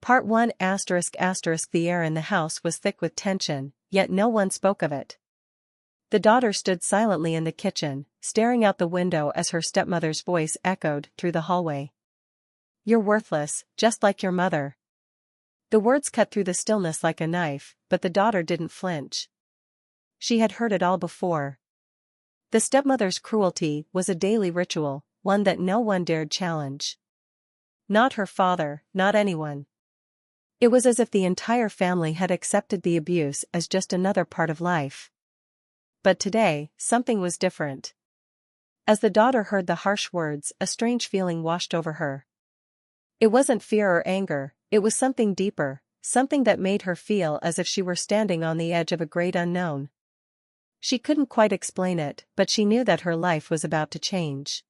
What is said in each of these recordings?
Part 1 ****. The air in the house was thick with tension, yet no one spoke of it. The daughter stood silently in the kitchen, staring out the window as her stepmother's voice echoed through the hallway. "You're worthless, just like your mother." The words cut through the stillness like a knife, but the daughter didn't flinch. She had heard it all before. The stepmother's cruelty was a daily ritual, one that no one dared challenge. Not her father, not anyone. It was as if the entire family had accepted the abuse as just another part of life. But today, something was different. As the daughter heard the harsh words, a strange feeling washed over her. It wasn't fear or anger, it was something deeper, something that made her feel as if she were standing on the edge of a great unknown. She couldn't quite explain it, but she knew that her life was about to change.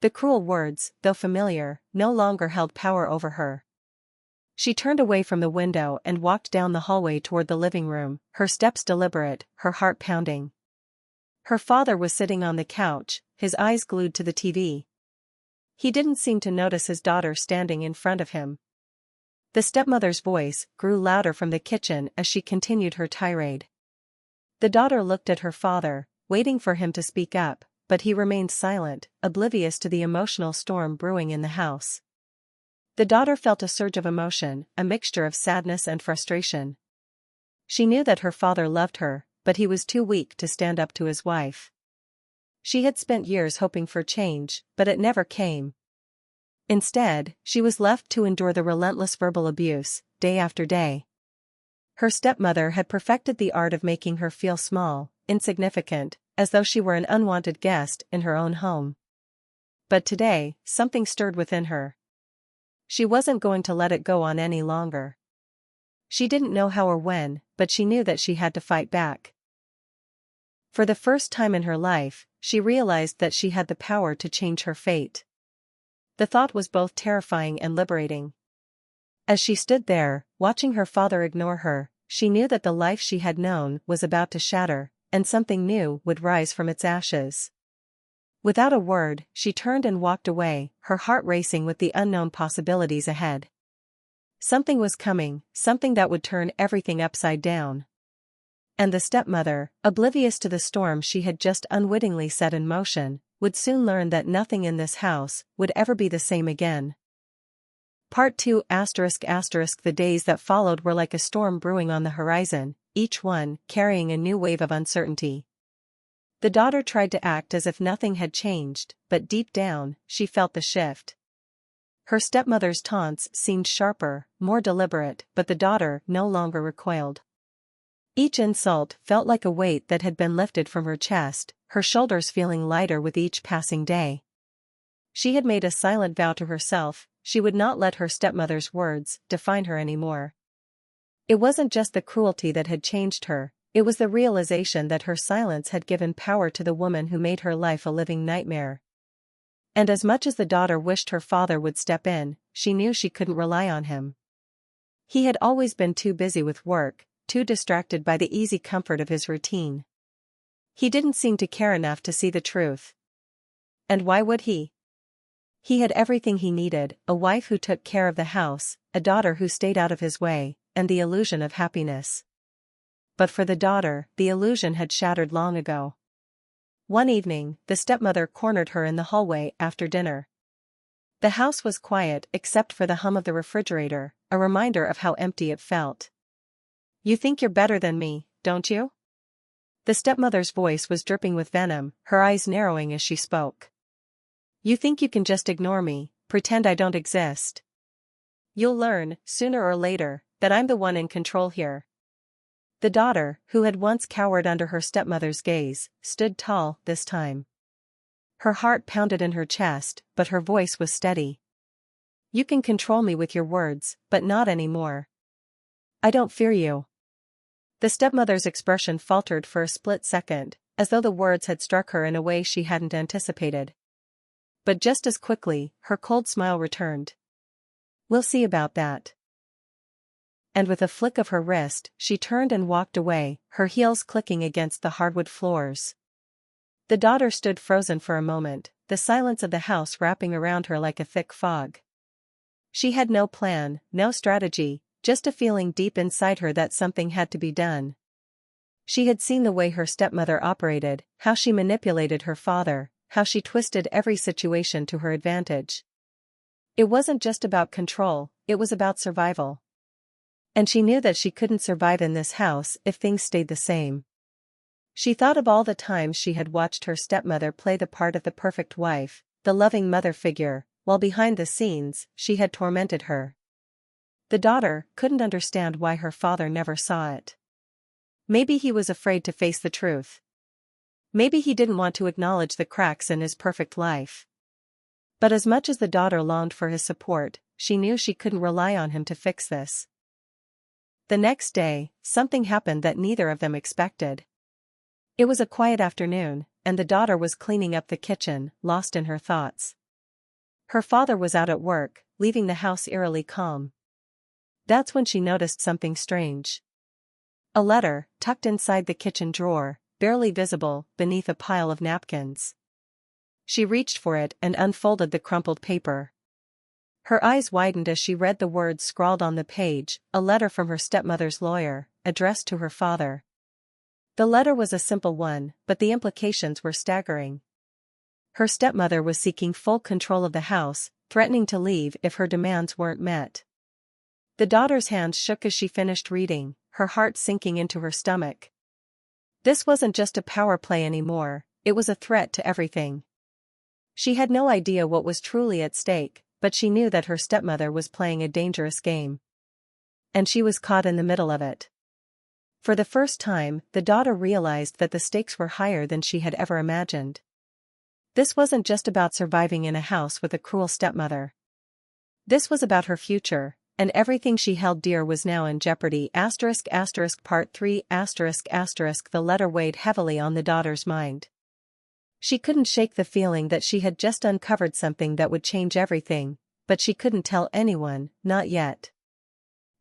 The cruel words, though familiar, no longer held power over her. She turned away from the window and walked down the hallway toward the living room, her steps deliberate, her heart pounding. Her father was sitting on the couch, his eyes glued to the TV. He didn't seem to notice his daughter standing in front of him. The stepmother's voice grew louder from the kitchen as she continued her tirade. The daughter looked at her father, waiting for him to speak up, but he remained silent, oblivious to the emotional storm brewing in the house. The daughter felt a surge of emotion, a mixture of sadness and frustration. She knew that her father loved her, but he was too weak to stand up to his wife. She had spent years hoping for change, but it never came. Instead, she was left to endure the relentless verbal abuse, day after day. Her stepmother had perfected the art of making her feel small, insignificant, as though she were an unwanted guest in her own home. But today, something stirred within her. She wasn't going to let it go on any longer. She didn't know how or when, but she knew that she had to fight back. For the first time in her life, she realized that she had the power to change her fate. The thought was both terrifying and liberating. As she stood there, watching her father ignore her, she knew that the life she had known was about to shatter, and something new would rise from its ashes. Without a word, she turned and walked away, her heart racing with the unknown possibilities ahead. Something was coming, something that would turn everything upside down. And the stepmother, oblivious to the storm she had just unwittingly set in motion, would soon learn that nothing in this house would ever be the same again. Part 2 ****. The days that followed were like a storm brewing on the horizon, each one carrying a new wave of uncertainty. The daughter tried to act as if nothing had changed, but deep down, she felt the shift. Her stepmother's taunts seemed sharper, more deliberate, but the daughter no longer recoiled. Each insult felt like a weight that had been lifted from her chest, her shoulders feeling lighter with each passing day. She had made a silent vow to herself: she would not let her stepmother's words define her anymore. It wasn't just the cruelty that had changed her, it was the realization that her silence had given power to the woman who made her life a living nightmare. And as much as the daughter wished her father would step in, she knew she couldn't rely on him. He had always been too busy with work, too distracted by the easy comfort of his routine. He didn't seem to care enough to see the truth. And why would he? He had everything he needed: a wife who took care of the house, a daughter who stayed out of his way, and the illusion of happiness. But for the daughter, the illusion had shattered long ago. One evening, the stepmother cornered her in the hallway after dinner. The house was quiet except for the hum of the refrigerator, a reminder of how empty it felt. "You think you're better than me, don't you?" The stepmother's voice was dripping with venom, her eyes narrowing as she spoke. "You think you can just ignore me, pretend I don't exist? You'll learn, sooner or later, that I'm the one in control here." The daughter, who had once cowered under her stepmother's gaze, stood tall this time. Her heart pounded in her chest, but her voice was steady. "You can control me with your words, but not anymore. I don't fear you." The stepmother's expression faltered for a split second, as though the words had struck her in a way she hadn't anticipated. But just as quickly, her cold smile returned. "We'll see about that." And with a flick of her wrist, she turned and walked away, her heels clicking against the hardwood floors. The daughter stood frozen for a moment, the silence of the house wrapping around her like a thick fog. She had no plan, no strategy, just a feeling deep inside her that something had to be done. She had seen the way her stepmother operated, how she manipulated her father, how she twisted every situation to her advantage. It wasn't just about control, it was about survival. And she knew that she couldn't survive in this house if things stayed the same. She thought of all the times she had watched her stepmother play the part of the perfect wife, the loving mother figure, while behind the scenes, she had tormented her. The daughter couldn't understand why her father never saw it. Maybe he was afraid to face the truth. Maybe he didn't want to acknowledge the cracks in his perfect life. But as much as the daughter longed for his support, she knew she couldn't rely on him to fix this. The next day, something happened that neither of them expected. It was a quiet afternoon, and the daughter was cleaning up the kitchen, lost in her thoughts. Her father was out at work, leaving the house eerily calm. That's when she noticed something strange. A letter, tucked inside the kitchen drawer, barely visible beneath a pile of napkins. She reached for it and unfolded the crumpled paper. Her eyes widened as she read the words scrawled on the page, a letter from her stepmother's lawyer, addressed to her father. The letter was a simple one, but the implications were staggering. Her stepmother was seeking full control of the house, threatening to leave if her demands weren't met. The daughter's hands shook as she finished reading, her heart sinking into her stomach. This wasn't just a power play anymore, it was a threat to everything. She had no idea what was truly at stake, but she knew that her stepmother was playing a dangerous game. And she was caught in the middle of it. For the first time, the daughter realized that the stakes were higher than she had ever imagined. This wasn't just about surviving in a house with a cruel stepmother. This was about her future, and everything she held dear was now in jeopardy. Part 3 The letter weighed heavily on the daughter's mind. She couldn't shake the feeling that she had just uncovered something that would change everything, but she couldn't tell anyone, not yet.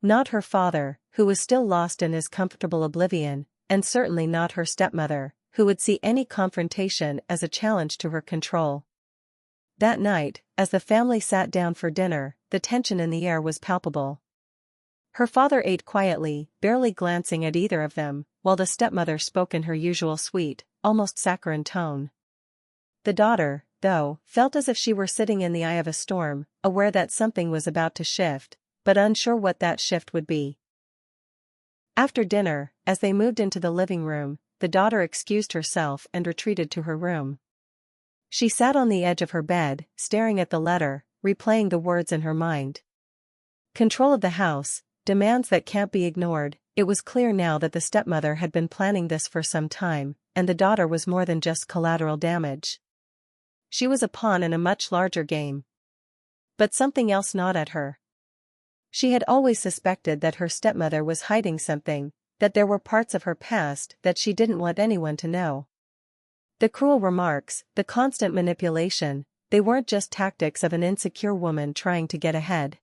Not her father, who was still lost in his comfortable oblivion, and certainly not her stepmother, who would see any confrontation as a challenge to her control. That night, as the family sat down for dinner, the tension in the air was palpable. Her father ate quietly, barely glancing at either of them, while the stepmother spoke in her usual sweet, almost saccharine tone. The daughter, though, felt as if she were sitting in the eye of a storm, aware that something was about to shift, but unsure what that shift would be. After dinner, as they moved into the living room, the daughter excused herself and retreated to her room. She sat on the edge of her bed, staring at the letter, replaying the words in her mind. Control of the house, demands that can't be ignored. It was clear now that the stepmother had been planning this for some time, and the daughter was more than just collateral damage. She was a pawn in a much larger game. But something else gnawed at her. She had always suspected that her stepmother was hiding something, that there were parts of her past that she didn't want anyone to know. The cruel remarks, the constant manipulation, they weren't just tactics of an insecure woman trying to get ahead.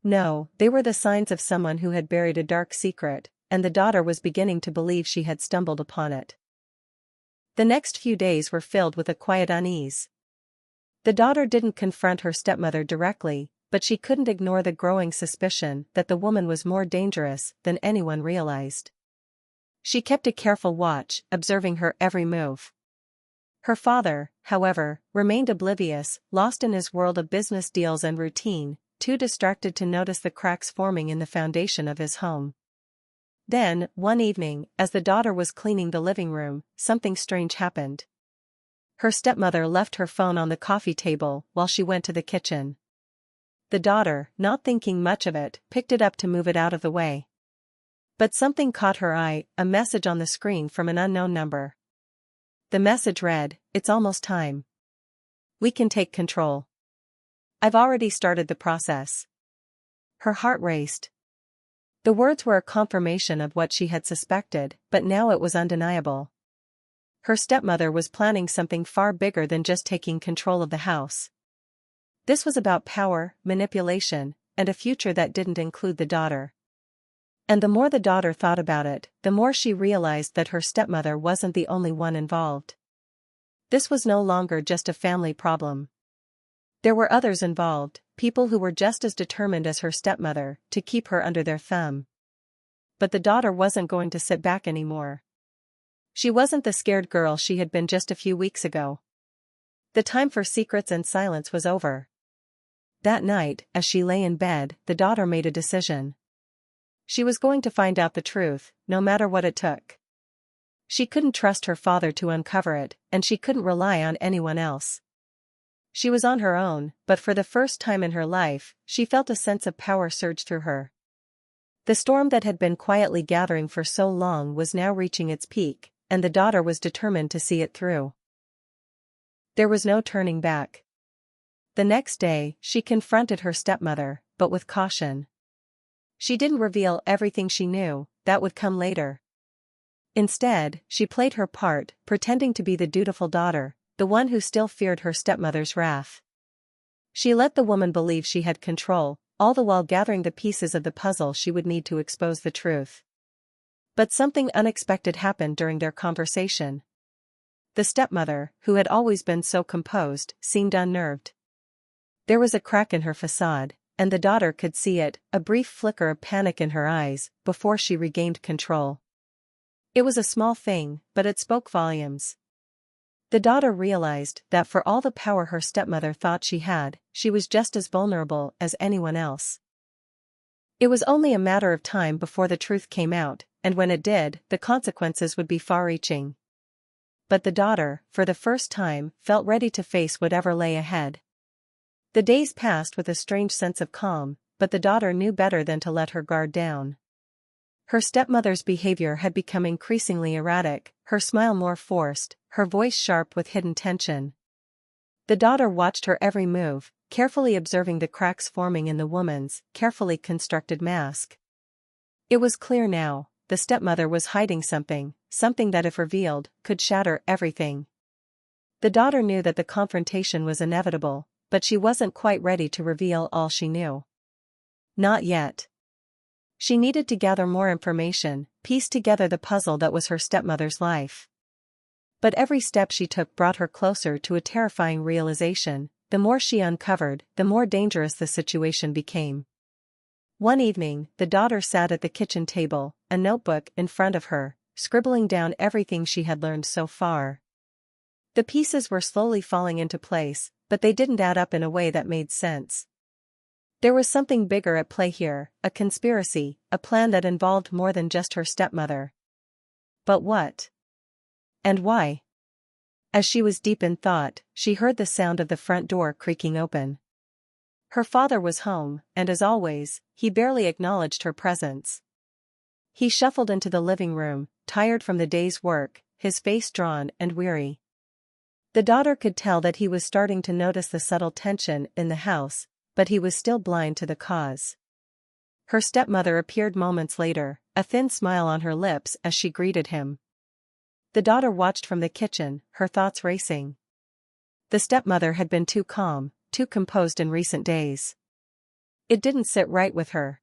No, they were the signs of someone who had buried a dark secret, and the daughter was beginning to believe she had stumbled upon it. The next few days were filled with a quiet unease. The daughter didn't confront her stepmother directly, but she couldn't ignore the growing suspicion that the woman was more dangerous than anyone realized. She kept a careful watch, observing her every move. Her father, however, remained oblivious, lost in his world of business deals and routine, too distracted to notice the cracks forming in the foundation of his home. Then, one evening, as the daughter was cleaning the living room, something strange happened. Her stepmother left her phone on the coffee table while she went to the kitchen. The daughter, not thinking much of it, picked it up to move it out of the way. But something caught her eye, a message on the screen from an unknown number. The message read, "It's almost time. We can take control. I've already started the process." Her heart raced. The words were a confirmation of what she had suspected, but now it was undeniable. Her stepmother was planning something far bigger than just taking control of the house. This was about power, manipulation, and a future that didn't include the daughter. And the more the daughter thought about it, the more she realized that her stepmother wasn't the only one involved. This was no longer just a family problem. There were others involved, people who were just as determined as her stepmother to keep her under their thumb. But the daughter wasn't going to sit back anymore. She wasn't the scared girl she had been just a few weeks ago. The time for secrets and silence was over. That night, as she lay in bed, the daughter made a decision. She was going to find out the truth, no matter what it took. She couldn't trust her father to uncover it, and she couldn't rely on anyone else. She was on her own, but for the first time in her life, she felt a sense of power surge through her. The storm that had been quietly gathering for so long was now reaching its peak, and the daughter was determined to see it through. There was no turning back. The next day, she confronted her stepmother, but with caution. She didn't reveal everything she knew, that would come later. Instead, she played her part, pretending to be the dutiful daughter, the one who still feared her stepmother's wrath. She let the woman believe she had control, all the while gathering the pieces of the puzzle she would need to expose the truth. But something unexpected happened during their conversation. The stepmother, who had always been so composed, seemed unnerved. There was a crack in her facade, and the daughter could see it, a brief flicker of panic in her eyes, before she regained control. It was a small thing, but it spoke volumes. The daughter realized that for all the power her stepmother thought she had, she was just as vulnerable as anyone else. It was only a matter of time before the truth came out, and when it did, the consequences would be far-reaching. But the daughter, for the first time, felt ready to face whatever lay ahead. The days passed with a strange sense of calm, but the daughter knew better than to let her guard down. Her stepmother's behavior had become increasingly erratic, her smile more forced, her voice sharp with hidden tension. The daughter watched her every move, carefully observing the cracks forming in the woman's carefully constructed mask. It was clear now, the stepmother was hiding something that if revealed, could shatter everything. The daughter knew that the confrontation was inevitable, but she wasn't quite ready to reveal all she knew. Not yet. She needed to gather more information, piece together the puzzle that was her stepmother's life. But every step she took brought her closer to a terrifying realization: the more she uncovered, the more dangerous the situation became. One evening, the daughter sat at the kitchen table, a notebook in front of her, scribbling down everything she had learned so far. The pieces were slowly falling into place, but they didn't add up in a way that made sense. There was something bigger at play here, a conspiracy, a plan that involved more than just her stepmother. But what? And why? As she was deep in thought, she heard the sound of the front door creaking open. Her father was home, and as always, he barely acknowledged her presence. He shuffled into the living room, tired from the day's work, his face drawn and weary. The daughter could tell that he was starting to notice the subtle tension in the house, but he was still blind to the cause. Her stepmother appeared moments later, a thin smile on her lips as she greeted him. The daughter watched from the kitchen, her thoughts racing. The stepmother had been too calm, too composed in recent days. It didn't sit right with her.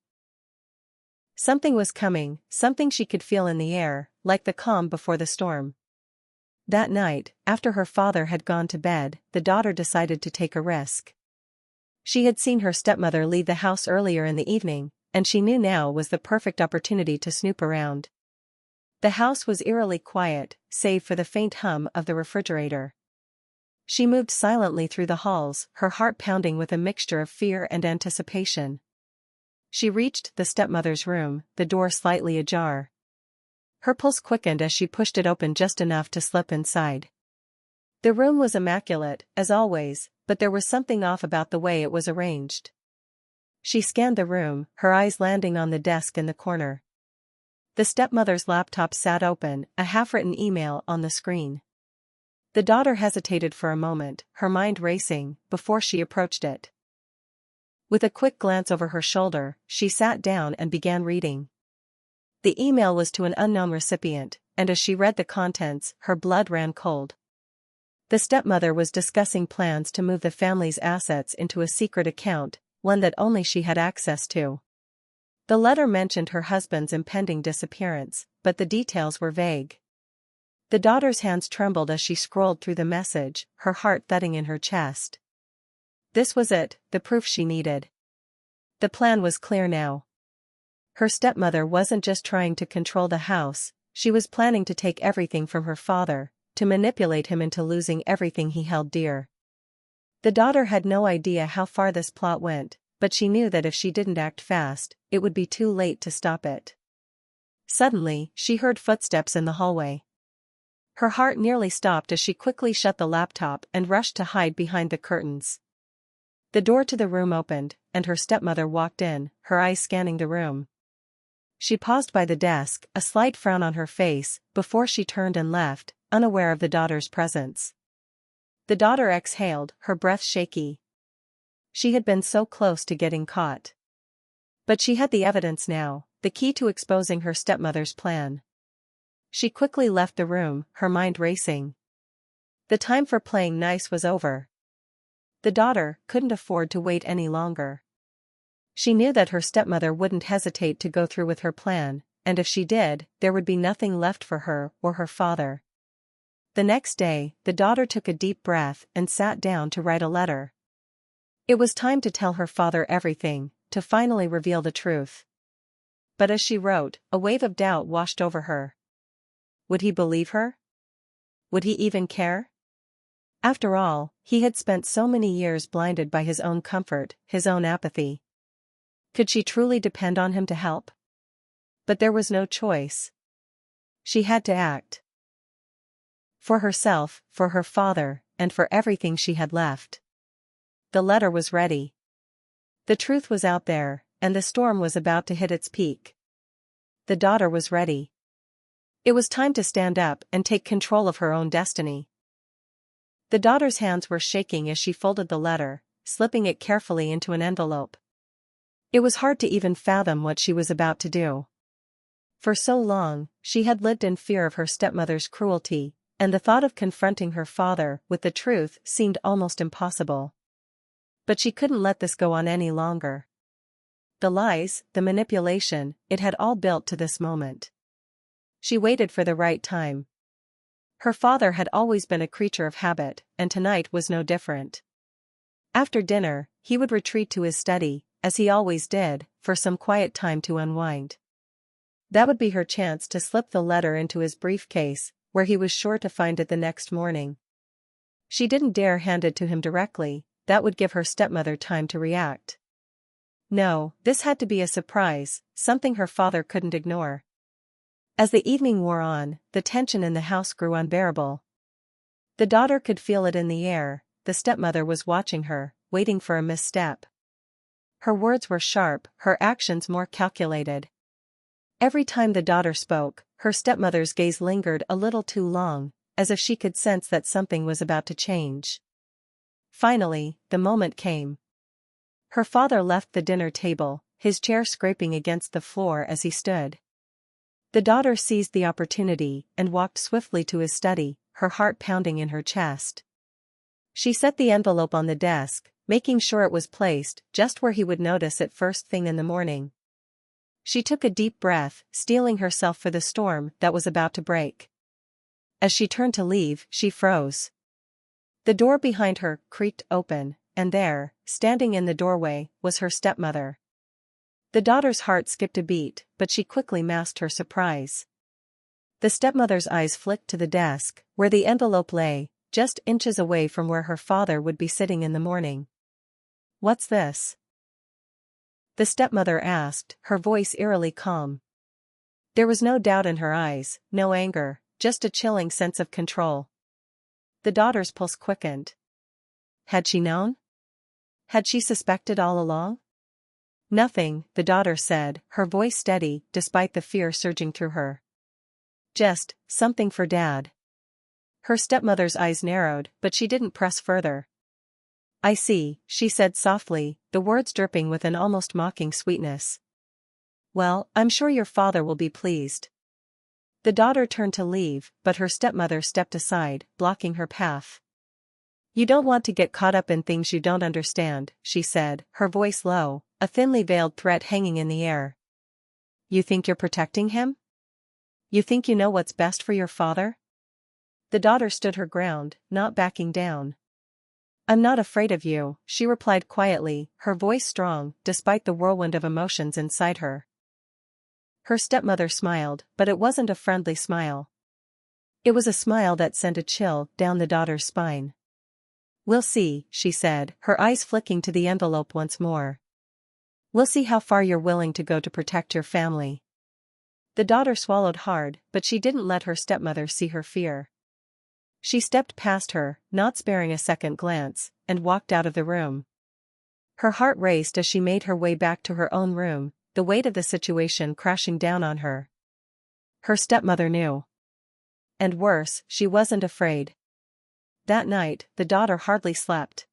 Something was coming, something she could feel in the air, like the calm before the storm. That night, after her father had gone to bed, the daughter decided to take a risk. She had seen her stepmother leave the house earlier in the evening, and she knew now was the perfect opportunity to snoop around. The house was eerily quiet, save for the faint hum of the refrigerator. She moved silently through the halls, her heart pounding with a mixture of fear and anticipation. She reached the stepmother's room, the door slightly ajar. Her pulse quickened as she pushed it open just enough to slip inside. The room was immaculate, as always, but there was something off about the way it was arranged. She scanned the room, her eyes landing on the desk in the corner. The stepmother's laptop sat open, a half-written email on the screen. The daughter hesitated for a moment, her mind racing, before she approached it. With a quick glance over her shoulder, she sat down and began reading. The email was to an unknown recipient, and as she read the contents, her blood ran cold. The stepmother was discussing plans to move the family's assets into a secret account, one that only she had access to. The letter mentioned her husband's impending disappearance, but the details were vague. The daughter's hands trembled as she scrolled through the message, her heart thudding in her chest. This was it, the proof she needed. The plan was clear now. Her stepmother wasn't just trying to control the house, she was planning to take everything from her father, to manipulate him into losing everything he held dear. The daughter had no idea how far this plot went, but she knew that if she didn't act fast, it would be too late to stop it. Suddenly, she heard footsteps in the hallway. Her heart nearly stopped as she quickly shut the laptop and rushed to hide behind the curtains. The door to the room opened, and her stepmother walked in, her eyes scanning the room. She paused by the desk, a slight frown on her face, before she turned and left, unaware of the daughter's presence. The daughter exhaled, her breath shaky. She had been so close to getting caught. But she had the evidence now, the key to exposing her stepmother's plan. She quickly left the room, her mind racing. The time for playing nice was over. The daughter couldn't afford to wait any longer. She knew that her stepmother wouldn't hesitate to go through with her plan, and if she did, there would be nothing left for her or her father. The next day, the daughter took a deep breath and sat down to write a letter. It was time to tell her father everything, to finally reveal the truth. But as she wrote, a wave of doubt washed over her. Would he believe her? Would he even care? After all, he had spent so many years blinded by his own comfort, his own apathy. Could she truly depend on him to help? But there was no choice. She had to act. For herself, for her father, and for everything she had left. The letter was ready. The truth was out there, and the storm was about to hit its peak. The daughter was ready. It was time to stand up and take control of her own destiny. The daughter's hands were shaking as she folded the letter, slipping it carefully into an envelope. It was hard to even fathom what she was about to do. For so long, she had lived in fear of her stepmother's cruelty, and the thought of confronting her father with the truth seemed almost impossible. But she couldn't let this go on any longer. The lies, the manipulation, it had all built to this moment. She waited for the right time. Her father had always been a creature of habit, and tonight was no different. After dinner, he would retreat to his study, as he always did, for some quiet time to unwind. That would be her chance to slip the letter into his briefcase, where he was sure to find it the next morning. She didn't dare hand it to him directly, that would give her stepmother time to react. No, this had to be a surprise, something her father couldn't ignore. As the evening wore on, the tension in the house grew unbearable. The daughter could feel it in the air, the stepmother was watching her, waiting for a misstep. Her words were sharp, her actions more calculated. Every time the daughter spoke, her stepmother's gaze lingered a little too long, as if she could sense that something was about to change. Finally, the moment came. Her father left the dinner table, his chair scraping against the floor as he stood. The daughter seized the opportunity and walked swiftly to his study, her heart pounding in her chest. She set the envelope on the desk, making sure it was placed just where he would notice it first thing in the morning. She took a deep breath, steeling herself for the storm that was about to break. As she turned to leave, she froze. The door behind her creaked open, and there, standing in the doorway, was her stepmother. The daughter's heart skipped a beat, but she quickly masked her surprise. The stepmother's eyes flicked to the desk, where the envelope lay, just inches away from where her father would be sitting in the morning. "What's this?" the stepmother asked, her voice eerily calm. There was no doubt in her eyes, no anger, just a chilling sense of control. The daughter's pulse quickened. Had she known? Had she suspected all along? "Nothing," the daughter said, her voice steady, despite the fear surging through her. "Just something for Dad." Her stepmother's eyes narrowed, but she didn't press further. "I see," she said softly, the words dripping with an almost mocking sweetness. "Well, I'm sure your father will be pleased." The daughter turned to leave, but her stepmother stepped aside, blocking her path. "You don't want to get caught up in things you don't understand," she said, her voice low, a thinly veiled threat hanging in the air. "You think you're protecting him? You think you know what's best for your father?" The daughter stood her ground, not backing down. I'm not afraid of you, she replied quietly, her voice strong, despite the whirlwind of emotions inside her. Her stepmother smiled, but it wasn't a friendly smile. It was a smile that sent a chill down the daughter's spine. We'll see, she said, her eyes flicking to the envelope once more. We'll see how far you're willing to go to protect your family. The daughter swallowed hard, but she didn't let her stepmother see her fear. She stepped past her, not sparing a second glance, and walked out of the room. Her heart raced as she made her way back to her own room, the weight of the situation crashing down on her. Her stepmother knew. And worse, she wasn't afraid. That night, the daughter hardly slept.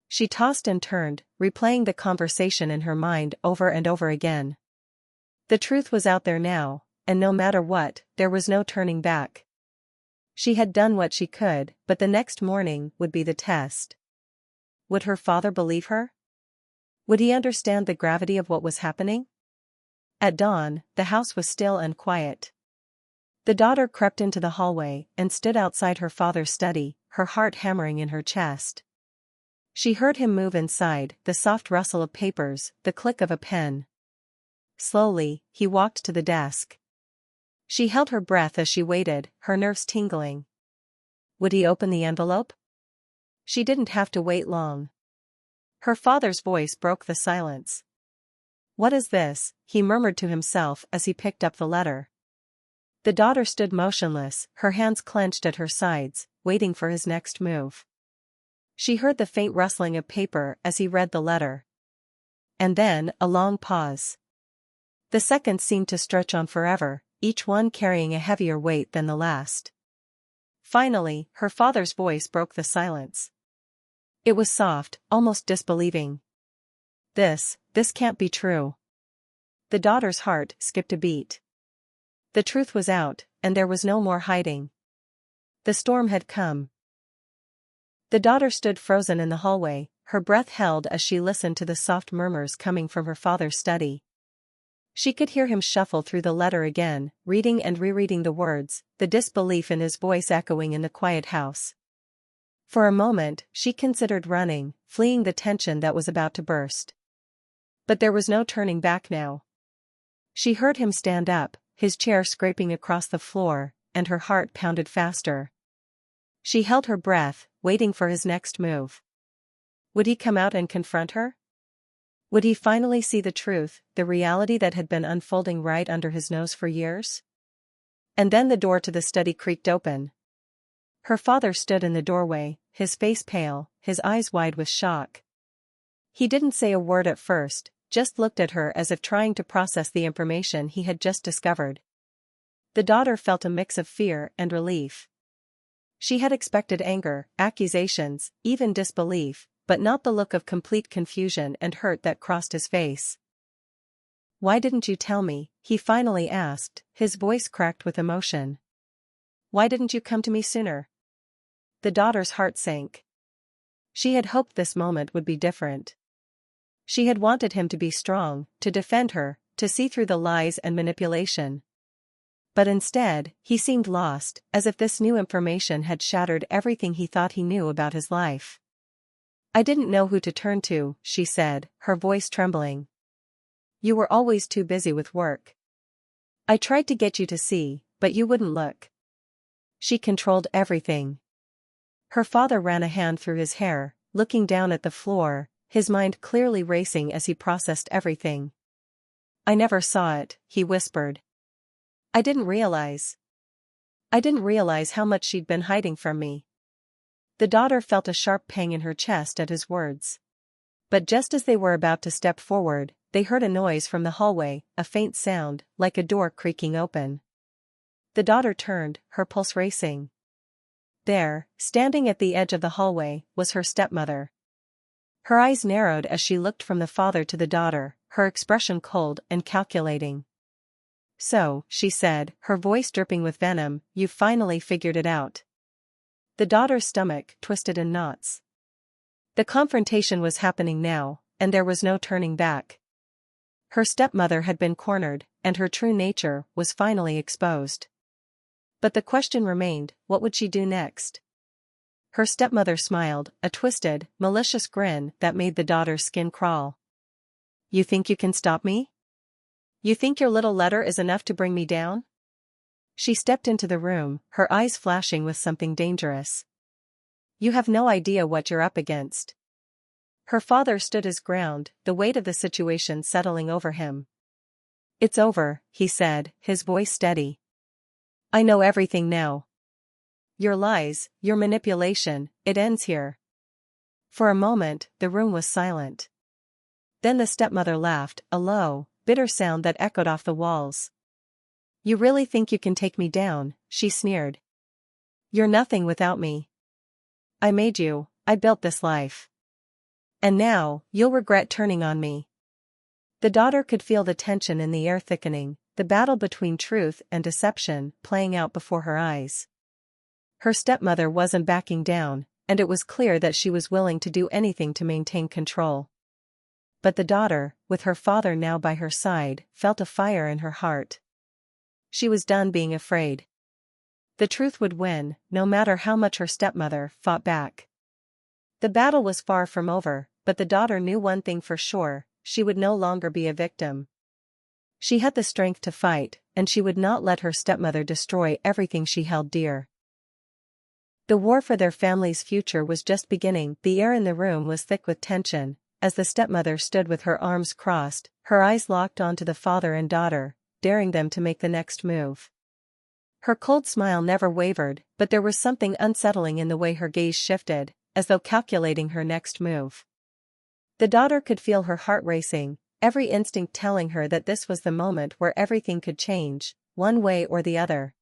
She tossed and turned, replaying the conversation in her mind over and over again. The truth was out there now, and no matter what, there was no turning back. She had done what she could, but the next morning would be the test. Would her father believe her? Would he understand the gravity of what was happening? At dawn, the house was still and quiet. The daughter crept into the hallway and stood outside her father's study, her heart hammering in her chest. She heard him move inside, the soft rustle of papers, the click of a pen. Slowly, he walked to the desk. She held her breath as she waited, her nerves tingling. Would he open the envelope? She didn't have to wait long. Her father's voice broke the silence. What is this? He murmured to himself as he picked up the letter. The daughter stood motionless, her hands clenched at her sides, waiting for his next move. She heard the faint rustling of paper as he read the letter. And then, a long pause. The seconds seemed to stretch on forever, each one carrying a heavier weight than the last. Finally, her father's voice broke the silence. It was soft, almost disbelieving. This can't be true. The daughter's heart skipped a beat. The truth was out, and there was no more hiding. The storm had come. The daughter stood frozen in the hallway, her breath held as she listened to the soft murmurs coming from her father's study. She could hear him shuffle through the letter again, reading and rereading the words, the disbelief in his voice echoing in the quiet house. For a moment, she considered running, fleeing the tension that was about to burst. But there was no turning back now. She heard him stand up, his chair scraping across the floor, and her heart pounded faster. She held her breath, waiting for his next move. Would he come out and confront her? Would he finally see the truth, the reality that had been unfolding right under his nose for years? And then the door to the study creaked open. Her father stood in the doorway, his face pale, his eyes wide with shock. He didn't say a word at first, just looked at her as if trying to process the information he had just discovered. The daughter felt a mix of fear and relief. She had expected anger, accusations, even disbelief, but not the look of complete confusion and hurt that crossed his face. Why didn't you tell me? He finally asked, his voice cracked with emotion. Why didn't you come to me sooner? The daughter's heart sank. She had hoped this moment would be different. She had wanted him to be strong, to defend her, to see through the lies and manipulation. But instead, he seemed lost, as if this new information had shattered everything he thought he knew about his life. I didn't know who to turn to, she said, her voice trembling. You were always too busy with work. I tried to get you to see, but you wouldn't look. She controlled everything. Her father ran a hand through his hair, looking down at the floor, his mind clearly racing as he processed everything. I never saw it, he whispered. I didn't realize how much she'd been hiding from me. The daughter felt a sharp pang in her chest at his words. But just as they were about to step forward, they heard a noise from the hallway, a faint sound, like a door creaking open. The daughter turned, her pulse racing. There, standing at the edge of the hallway, was her stepmother. Her eyes narrowed as she looked from the father to the daughter, her expression cold and calculating. So, she said, her voice dripping with venom, you've finally figured it out. The daughter's stomach twisted in knots. The confrontation was happening now, and there was no turning back. Her stepmother had been cornered, and her true nature was finally exposed. But the question remained, what would she do next? Her stepmother smiled, a twisted, malicious grin that made the daughter's skin crawl. You think you can stop me? You think your little letter is enough to bring me down? She stepped into the room, her eyes flashing with something dangerous. You have no idea what you're up against. Her father stood his ground, the weight of the situation settling over him. It's over, he said, his voice steady. I know everything now. Your lies, your manipulation, it ends here. For a moment, the room was silent. Then the stepmother laughed, a low, bitter sound that echoed off the walls. You really think you can take me down, she sneered. You're nothing without me. I made you, I built this life. And now, you'll regret turning on me. The daughter could feel the tension in the air thickening, the battle between truth and deception playing out before her eyes. Her stepmother wasn't backing down, and it was clear that she was willing to do anything to maintain control. But the daughter, with her father now by her side, felt a fire in her heart. She was done being afraid. The truth would win, no matter how much her stepmother fought back. The battle was far from over, but the daughter knew one thing for sure: she would no longer be a victim. She had the strength to fight, and she would not let her stepmother destroy everything she held dear. The war for their family's future was just beginning. The air in the room was thick with tension, as the stepmother stood with her arms crossed, her eyes locked onto the father and daughter, daring them to make the next move. Her cold smile never wavered, but there was something unsettling in the way her gaze shifted, as though calculating her next move. The daughter could feel her heart racing, every instinct telling her that this was the moment where everything could change, one way or the other.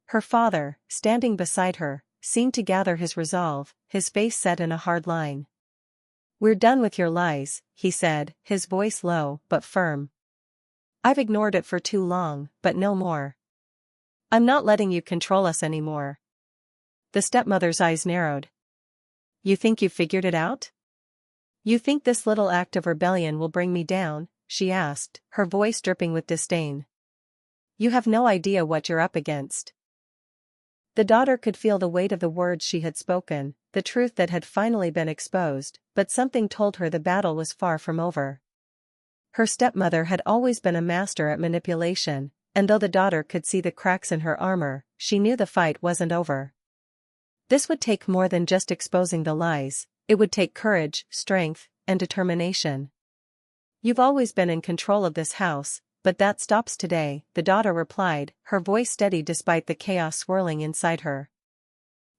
Her father, standing beside her, seemed to gather his resolve, his face set in a hard line. We're done with your lies, he said, his voice low but firm. I've ignored it for too long, but no more. I'm not letting you control us anymore. The stepmother's eyes narrowed. You think you've figured it out? You think this little act of rebellion will bring me down? She asked, her voice dripping with disdain. You have no idea what you're up against. The daughter could feel the weight of the words she had spoken, the truth that had finally been exposed, but something told her the battle was far from over. Her stepmother had always been a master at manipulation, and though the daughter could see the cracks in her armor, she knew the fight wasn't over. This would take more than just exposing the lies, it would take courage, strength, and determination. You've always been in control of this house, but that stops today, the daughter replied, her voice steady despite the chaos swirling inside her.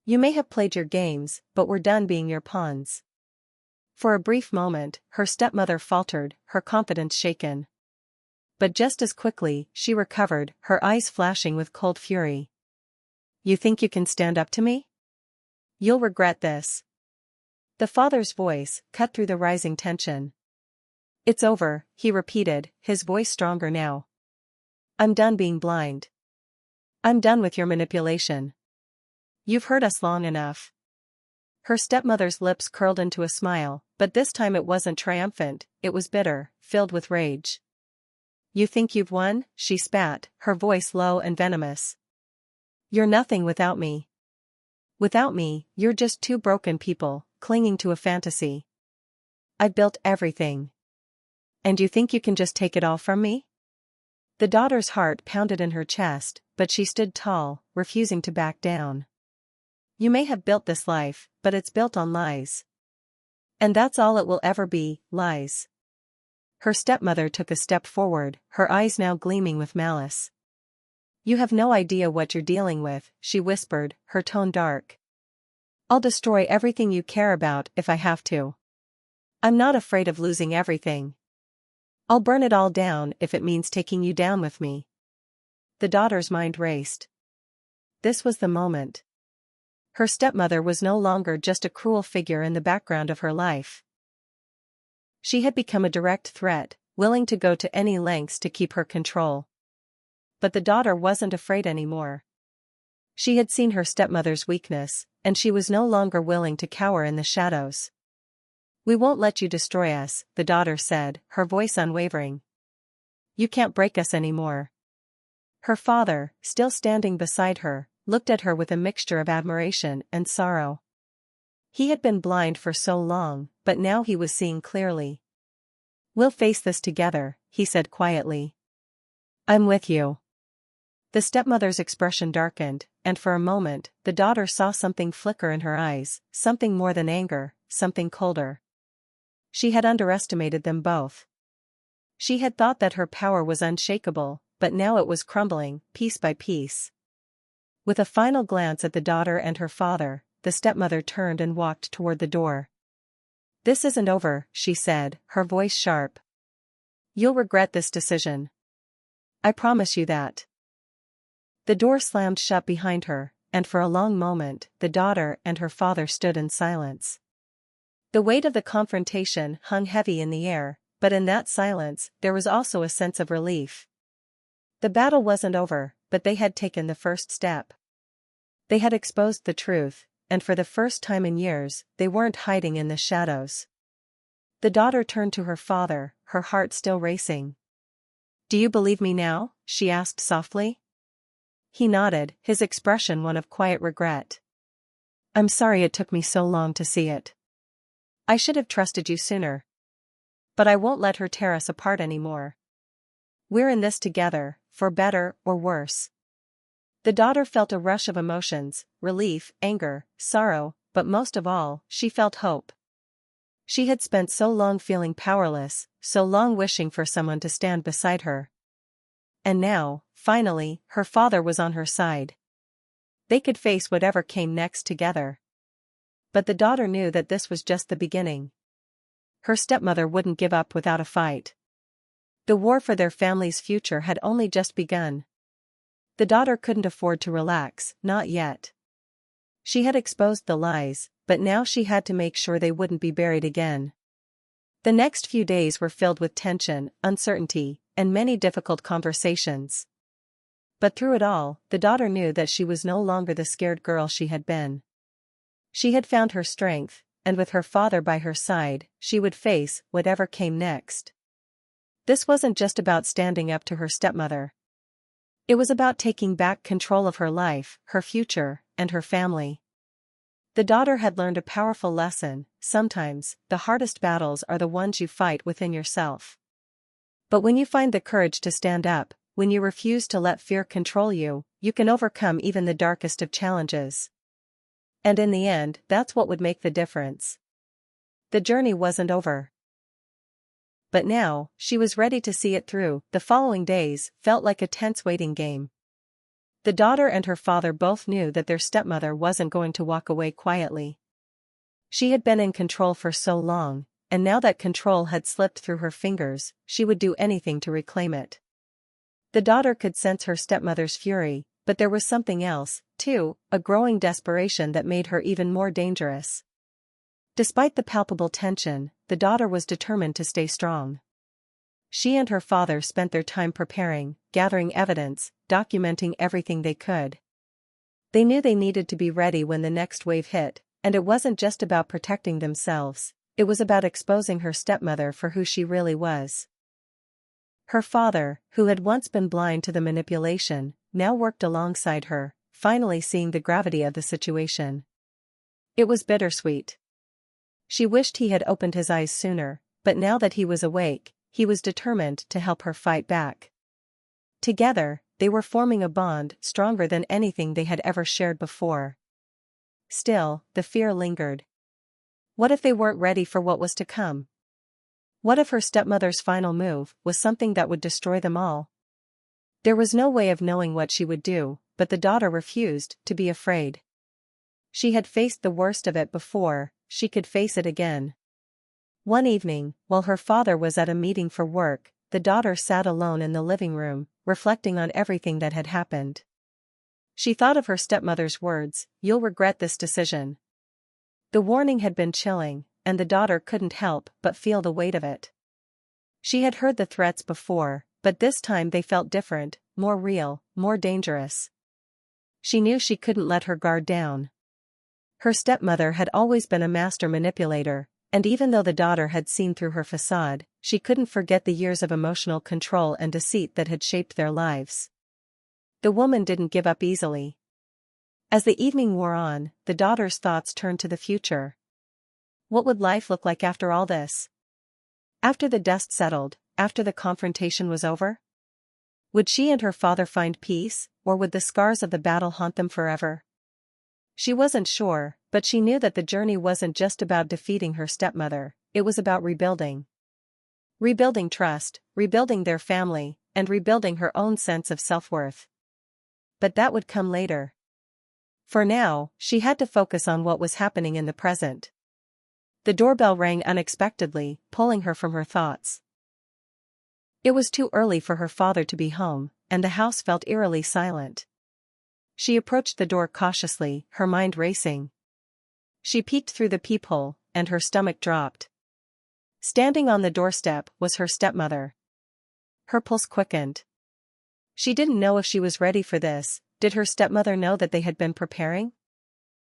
You may have played your games, but we're done being your pawns. For a brief moment, her stepmother faltered, her confidence shaken. But just as quickly, she recovered, her eyes flashing with cold fury. You think you can stand up to me? You'll regret this. The father's voice cut through the rising tension. It's over, he repeated, his voice stronger now. I'm done being blind. I'm done with your manipulation. You've hurt us long enough. Her stepmother's lips curled into a smile, but this time it wasn't triumphant, it was bitter, filled with rage. You think you've won? She spat, her voice low and venomous. You're nothing without me. Without me, you're just two broken people, clinging to a fantasy. I've built everything. And you think you can just take it all from me? The daughter's heart pounded in her chest, but she stood tall, refusing to back down. You may have built this life, but it's built on lies. And that's all it will ever be, lies. Her stepmother took a step forward, her eyes now gleaming with malice. You have no idea what you're dealing with, she whispered, her tone dark. I'll destroy everything you care about if I have to. I'm not afraid of losing everything. I'll burn it all down if it means taking you down with me. The daughter's mind raced. This was the moment. Her stepmother was no longer just a cruel figure in the background of her life. She had become a direct threat, willing to go to any lengths to keep her control. But the daughter wasn't afraid anymore. She had seen her stepmother's weakness, and she was no longer willing to cower in the shadows. We won't let you destroy us, the daughter said, her voice unwavering. You can't break us anymore. Her father, still standing beside her, looked at her with a mixture of admiration and sorrow. He had been blind for so long, but now he was seeing clearly. "We'll face this together," he said quietly. "I'm with you." The stepmother's expression darkened, and for a moment, the daughter saw something flicker in her eyes, something more than anger, something colder. She had underestimated them both. She had thought that her power was unshakable, but now it was crumbling, piece by piece. With a final glance at the daughter and her father, the stepmother turned and walked toward the door. "This isn't over," she said, her voice sharp. "You'll regret this decision. I promise you that." The door slammed shut behind her, and for a long moment, the daughter and her father stood in silence. The weight of the confrontation hung heavy in the air, but in that silence, there was also a sense of relief. The battle wasn't over, but they had taken the first step. They had exposed the truth, and for the first time in years, they weren't hiding in the shadows. The daughter turned to her father, her heart still racing. "Do you believe me now?" she asked softly. He nodded, his expression one of quiet regret. "I'm sorry it took me so long to see it. I should have trusted you sooner. But I won't let her tear us apart anymore. We're in this together, for better or worse." The daughter felt a rush of emotions, relief, anger, sorrow, but most of all, she felt hope. She had spent so long feeling powerless, so long wishing for someone to stand beside her. And now, finally, her father was on her side. They could face whatever came next together. But the daughter knew that this was just the beginning. Her stepmother wouldn't give up without a fight. The war for their family's future had only just begun. The daughter couldn't afford to relax, not yet. She had exposed the lies, but now she had to make sure they wouldn't be buried again. The next few days were filled with tension, uncertainty, and many difficult conversations. But through it all, the daughter knew that she was no longer the scared girl she had been. She had found her strength, and with her father by her side, she would face whatever came next. This wasn't just about standing up to her stepmother. It was about taking back control of her life, her future, and her family. The daughter had learned a powerful lesson: sometimes, the hardest battles are the ones you fight within yourself. But when you find the courage to stand up, when you refuse to let fear control you, you can overcome even the darkest of challenges. And in the end, that's what would make the difference. The journey wasn't over. But now, she was ready to see it through. The following days felt like a tense waiting game. The daughter and her father both knew that their stepmother wasn't going to walk away quietly. She had been in control for so long, and now that control had slipped through her fingers, she would do anything to reclaim it. The daughter could sense her stepmother's fury, but there was something else, too, a growing desperation that made her even more dangerous. Despite the palpable tension, the daughter was determined to stay strong. She and her father spent their time preparing, gathering evidence, documenting everything they could. They knew they needed to be ready when the next wave hit, and it wasn't just about protecting themselves, it was about exposing her stepmother for who she really was. Her father, who had once been blind to the manipulation, now worked alongside her, finally seeing the gravity of the situation. It was bittersweet. She wished he had opened his eyes sooner, but now that he was awake, he was determined to help her fight back. Together, they were forming a bond stronger than anything they had ever shared before. Still, the fear lingered. What if they weren't ready for what was to come? What if her stepmother's final move was something that would destroy them all? There was no way of knowing what she would do, but the daughter refused to be afraid. She had faced the worst of it before, she could face it again. One evening, while her father was at a meeting for work, the daughter sat alone in the living room, reflecting on everything that had happened. She thought of her stepmother's words, "You'll regret this decision." The warning had been chilling, and the daughter couldn't help but feel the weight of it. She had heard the threats before, but this time they felt different, more real, more dangerous. She knew she couldn't let her guard down. Her stepmother had always been a master manipulator, and even though the daughter had seen through her facade, she couldn't forget the years of emotional control and deceit that had shaped their lives. The woman didn't give up easily. As the evening wore on, the daughter's thoughts turned to the future. What would life look like after all this? After the dust settled, after the confrontation was over? Would she and her father find peace, or would the scars of the battle haunt them forever? She wasn't sure, but she knew that the journey wasn't just about defeating her stepmother, it was about rebuilding. Rebuilding trust, rebuilding their family, and rebuilding her own sense of self-worth. But that would come later. For now, she had to focus on what was happening in the present. The doorbell rang unexpectedly, pulling her from her thoughts. It was too early for her father to be home, and the house felt eerily silent. She approached the door cautiously, her mind racing. She peeked through the peephole, and her stomach dropped. Standing on the doorstep was her stepmother. Her pulse quickened. She didn't know if she was ready for this. Did her stepmother know that they had been preparing?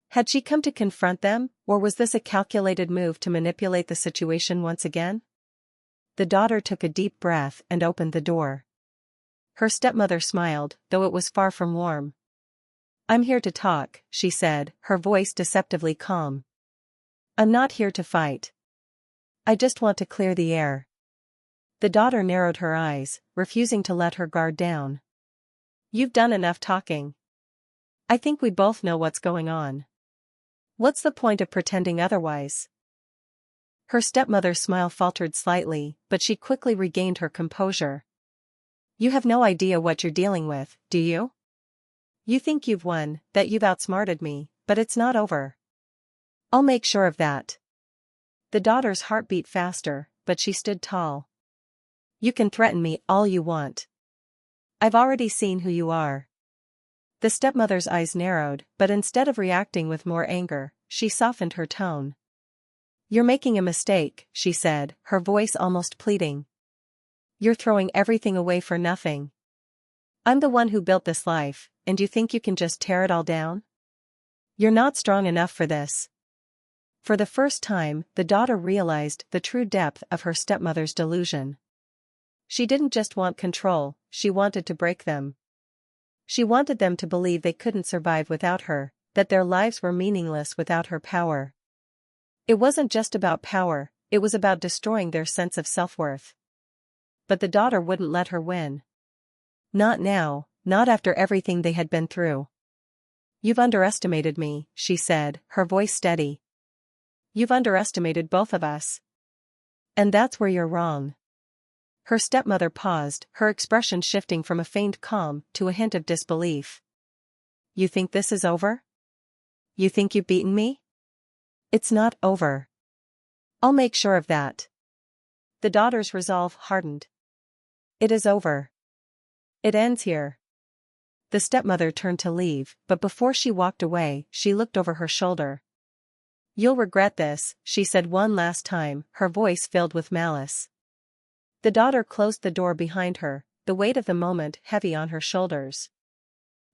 Had she come to confront them, or was this a calculated move to manipulate the situation once again? The daughter took a deep breath and opened the door. Her stepmother smiled, though it was far from warm. "I'm here to talk," she said, her voice deceptively calm. "I'm not here to fight. I just want to clear the air." The daughter narrowed her eyes, refusing to let her guard down. "You've done enough talking. I think we both know what's going on. What's the point of pretending otherwise?" Her stepmother's smile faltered slightly, but she quickly regained her composure. "You have no idea what you're dealing with, do you? You think you've won, that you've outsmarted me, but it's not over. I'll make sure of that." The daughter's heart beat faster, but she stood tall. "You can threaten me all you want. I've already seen who you are." The stepmother's eyes narrowed, but instead of reacting with more anger, she softened her tone. "You're making a mistake," she said, her voice almost pleading. "You're throwing everything away for nothing. I'm the one who built this life, and you think you can just tear it all down? You're not strong enough for this." For the first time, the daughter realized the true depth of her stepmother's delusion. She didn't just want control, she wanted to break them. She wanted them to believe they couldn't survive without her, that their lives were meaningless without her power. It wasn't just about power, it was about destroying their sense of self-worth. But the daughter wouldn't let her win. Not now, not after everything they had been through. "You've underestimated me," she said, her voice steady. "You've underestimated both of us. And that's where you're wrong." Her stepmother paused, her expression shifting from a feigned calm to a hint of disbelief. "You think this is over? You think you've beaten me? It's not over. I'll make sure of that." The daughter's resolve hardened. "It is over. It ends here." The stepmother turned to leave, but before she walked away, she looked over her shoulder. "You'll regret this," she said one last time, her voice filled with malice. The daughter closed the door behind her, the weight of the moment heavy on her shoulders.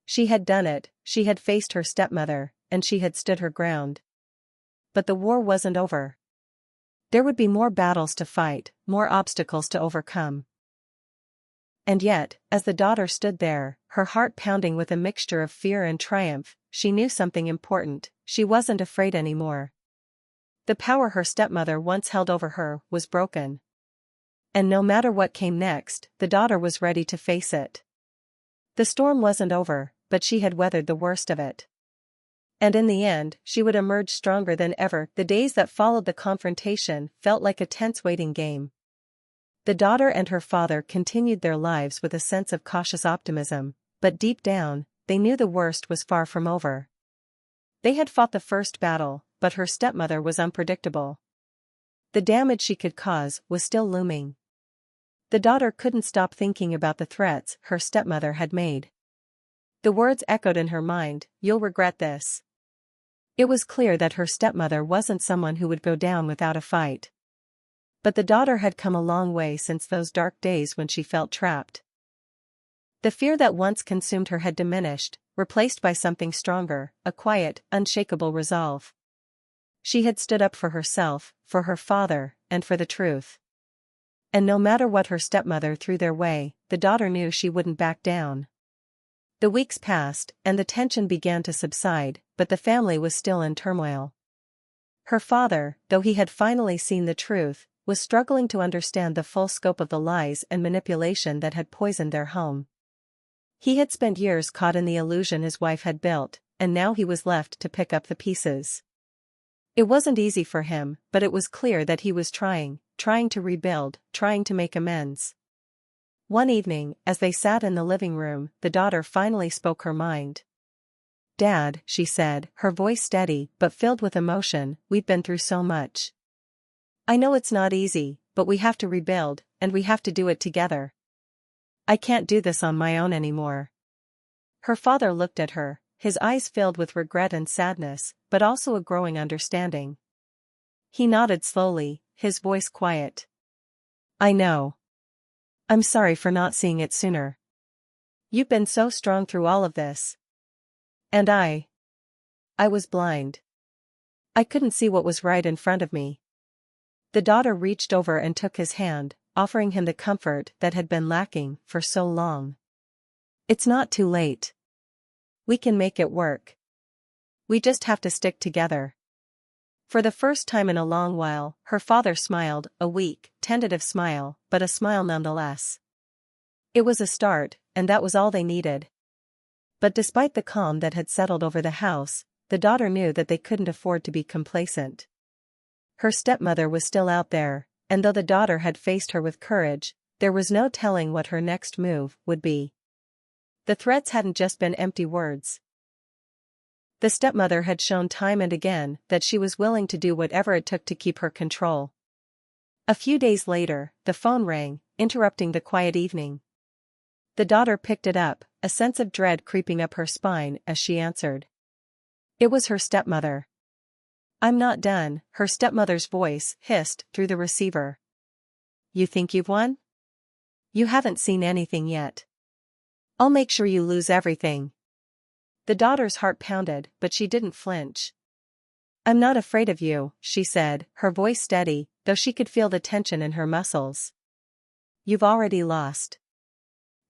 She had done it, she had faced her stepmother, and she had stood her ground. But the war wasn't over. There would be more battles to fight, more obstacles to overcome. And yet, as the daughter stood there, her heart pounding with a mixture of fear and triumph, she knew something important: she wasn't afraid anymore. The power her stepmother once held over her was broken. And no matter what came next, the daughter was ready to face it. The storm wasn't over, but she had weathered the worst of it. And in the end, she would emerge stronger than ever. The days that followed the confrontation felt like a tense waiting game. The daughter and her father continued their lives with a sense of cautious optimism, but deep down, they knew the worst was far from over. They had fought the first battle, but her stepmother was unpredictable. The damage she could cause was still looming. The daughter couldn't stop thinking about the threats her stepmother had made. The words echoed in her mind, "You'll regret this." It was clear that her stepmother wasn't someone who would go down without a fight. But the daughter had come a long way since those dark days when she felt trapped. The fear that once consumed her had diminished, replaced by something stronger, a quiet, unshakable resolve. She had stood up for herself, for her father, and for the truth. And no matter what her stepmother threw their way, the daughter knew she wouldn't back down. The weeks passed, and the tension began to subside, but the family was still in turmoil. Her father, though he had finally seen the truth, was struggling to understand the full scope of the lies and manipulation that had poisoned their home. He had spent years caught in the illusion his wife had built, and now he was left to pick up the pieces. It wasn't easy for him, but it was clear that he was trying to rebuild, trying to make amends. One evening, as they sat in the living room, the daughter finally spoke her mind. "Dad," she said, her voice steady but filled with emotion, "we've been through so much. I know it's not easy, but we have to rebuild, and we have to do it together. I can't do this on my own anymore." Her father looked at her, his eyes filled with regret and sadness, but also a growing understanding. He nodded slowly, his voice quiet. "I know. I'm sorry for not seeing it sooner. You've been so strong through all of this. And I was blind. I couldn't see what was right in front of me." The daughter reached over and took his hand, offering him the comfort that had been lacking for so long. "It's not too late. We can make it work. We just have to stick together." For the first time in a long while, her father smiled, a weak, tentative smile, but a smile nonetheless. It was a start, and that was all they needed. But despite the calm that had settled over the house, the daughter knew that they couldn't afford to be complacent. Her stepmother was still out there, and though the daughter had faced her with courage, there was no telling what her next move would be. The threats hadn't just been empty words. The stepmother had shown time and again that she was willing to do whatever it took to keep her control. A few days later, the phone rang, interrupting the quiet evening. The daughter picked it up, a sense of dread creeping up her spine as she answered. It was her stepmother. "I'm not done," her stepmother's voice hissed through the receiver. "You think you've won? You haven't seen anything yet. I'll make sure you lose everything." The daughter's heart pounded, but she didn't flinch. "I'm not afraid of you," she said, her voice steady, though she could feel the tension in her muscles. "You've already lost.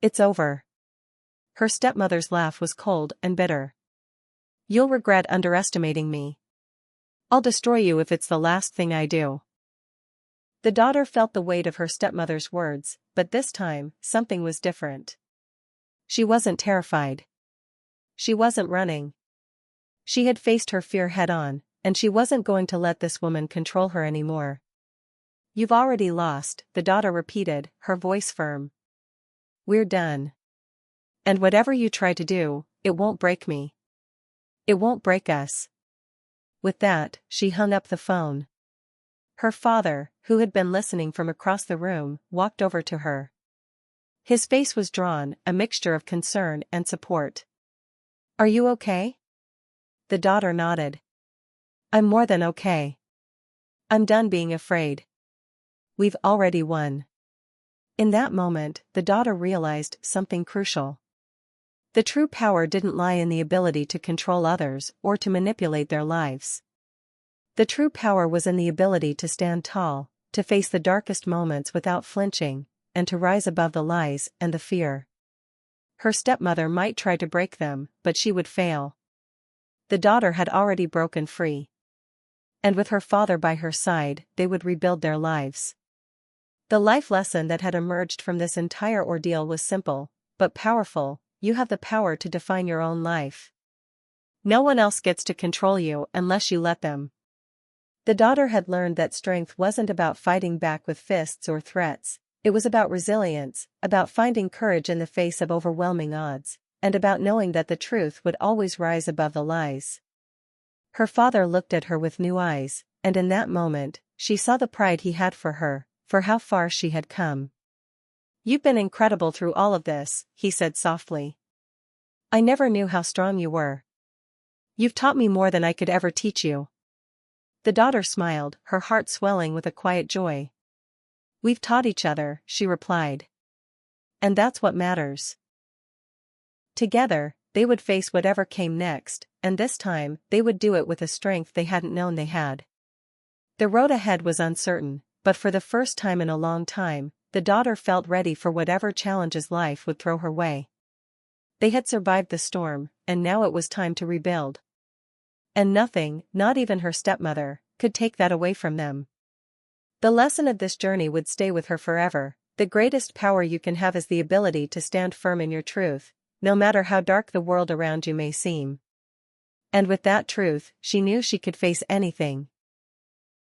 It's over." Her stepmother's laugh was cold and bitter. "You'll regret underestimating me. I'll destroy you if it's the last thing I do." The daughter felt the weight of her stepmother's words, but this time, something was different. She wasn't terrified. She wasn't running. She had faced her fear head-on, and she wasn't going to let this woman control her anymore. "You've already lost," the daughter repeated, her voice firm. "We're done. And whatever you try to do, it won't break me. It won't break us." With that, she hung up the phone. Her father, who had been listening from across the room, walked over to her. His face was drawn, a mixture of concern and support. "Are you okay?" The daughter nodded. "I'm more than okay. I'm done being afraid. We've already won." In that moment, the daughter realized something crucial. The true power didn't lie in the ability to control others or to manipulate their lives. The true power was in the ability to stand tall, to face the darkest moments without flinching, and to rise above the lies and the fear. Her stepmother might try to break them, but she would fail. The daughter had already broken free. And with her father by her side, they would rebuild their lives. The life lesson that had emerged from this entire ordeal was simple, but powerful: you have the power to define your own life. No one else gets to control you unless you let them. The daughter had learned that strength wasn't about fighting back with fists or threats. It was about resilience, about finding courage in the face of overwhelming odds, and about knowing that the truth would always rise above the lies. Her father looked at her with new eyes, and in that moment, she saw the pride he had for her, for how far she had come. "You've been incredible through all of this," he said softly. "I never knew how strong you were. You've taught me more than I could ever teach you." The daughter smiled, her heart swelling with a quiet joy. "We've taught each other," she replied. "And that's what matters." Together, they would face whatever came next, and this time, they would do it with a strength they hadn't known they had. The road ahead was uncertain, but for the first time in a long time, the daughter felt ready for whatever challenges life would throw her way. They had survived the storm, and now it was time to rebuild. And nothing, not even her stepmother, could take that away from them. The lesson of this journey would stay with her forever. The greatest power you can have is the ability to stand firm in your truth, no matter how dark the world around you may seem. And with that truth, she knew she could face anything,